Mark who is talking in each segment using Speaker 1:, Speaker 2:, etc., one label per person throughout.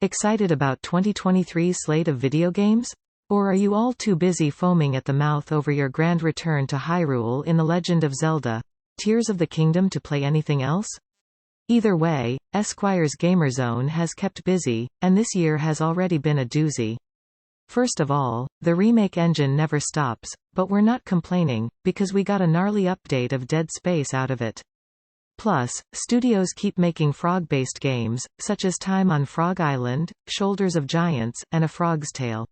Speaker 1: Excited about 2023's slate of video games? Or are you all too busy foaming at the mouth over your grand return to Hyrule in The Legend of Zelda: Tears of the Kingdom to play anything else? Either way, Esquire's Gamerzone has kept busy, and this year has already been a doozy. First of all, the remake engine never stops, but we're not complaining, because we got a gnarly update of Dead Space out of it. Plus, studios keep making frog-based games, such as Time on Frog Island, Shoulders of Giants, and A Frog's Tale.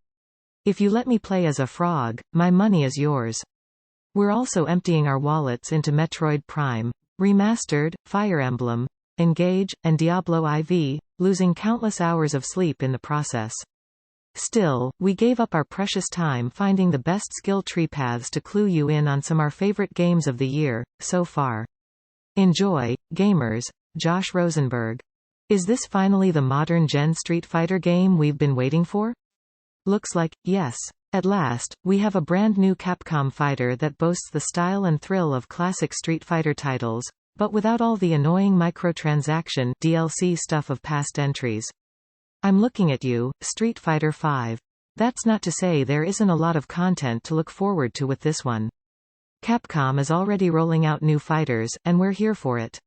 Speaker 1: If you let me play as a frog, my money is yours. We're also emptying our wallets into Metroid Prime Remastered, Fire Emblem Engage, and Diablo IV, losing countless hours of sleep in the process. Still, we gave up our precious time finding the best skill tree paths to clue you in on some of our favorite games of the year, so far. Enjoy, gamers. Josh Rosenberg. Is this finally the modern-gen Street Fighter game we've been waiting for? Looks like, yes. At last, we have a brand new Capcom fighter that boasts the style and thrill of classic Street Fighter titles, but without all the annoying microtransaction DLC stuff of past entries. I'm looking at you, Street Fighter V. That's not to say there isn't a lot of content to look forward to with this one. Capcom is already rolling out new fighters, and we're here for it.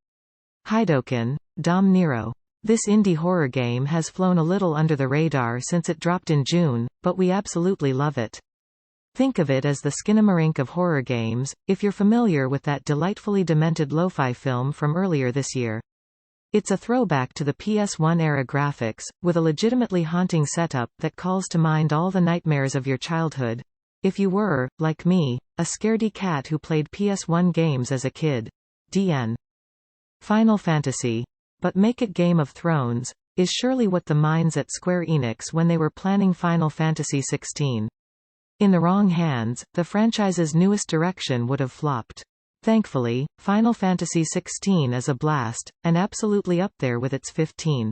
Speaker 1: Hidoken, Dom Nero. This indie horror game has flown a little under the radar since it dropped in June, but we absolutely love it. Think of it as the Skinamarink of horror games, if you're familiar with that delightfully demented lo-fi film from earlier this year. It's a throwback to the PS1-era graphics, with a legitimately haunting setup that calls to mind all the nightmares of your childhood. If you were, like me, a scaredy cat who played PS1 games as a kid. DN. Final Fantasy. But make it Game of Thrones, is surely what the minds at Square Enix when they were planning Final Fantasy XVI. In the wrong hands, the franchise's newest direction would have flopped. Thankfully, Final Fantasy XVI is a blast, and absolutely up there with its 15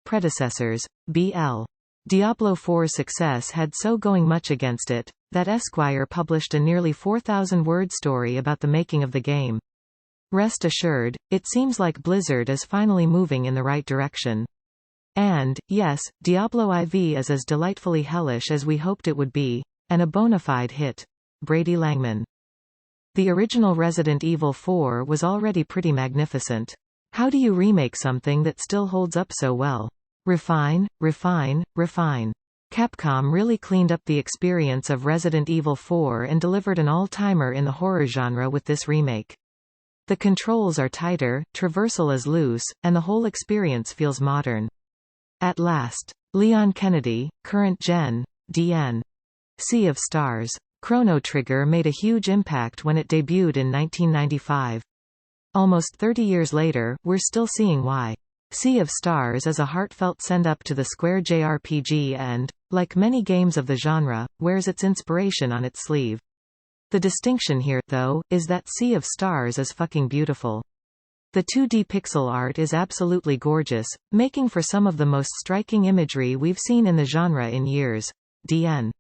Speaker 1: predecessors. BL. Diablo IV's success had so going much against it, that Esquire published a nearly 4,000-word story about the making of the game. Rest assured, it seems like Blizzard is finally moving in the right direction. And, yes, Diablo IV is as delightfully hellish as we hoped it would be, and a bona fide hit. Brady Langman. The original Resident Evil 4 was already pretty magnificent. How do you remake something that still holds up so well? Refine, refine, refine. Capcom really cleaned up the experience of Resident Evil 4 and delivered an all-timer in the horror genre with this remake. The controls are tighter, traversal is loose, and the whole experience feels modern. At last. Leon Kennedy, Current Gen. DN. Sea of Stars. Chrono Trigger made a huge impact when it debuted in 1995. Almost 30 years later, we're still seeing why. Sea of Stars is a heartfelt send-up to the Square JRPG and, like many games of the genre, wears its inspiration on its sleeve. The distinction here, though, is that Sea of Stars is fucking beautiful. The 2D pixel art is absolutely gorgeous, making for some of the most striking imagery we've seen in the genre in years. DN.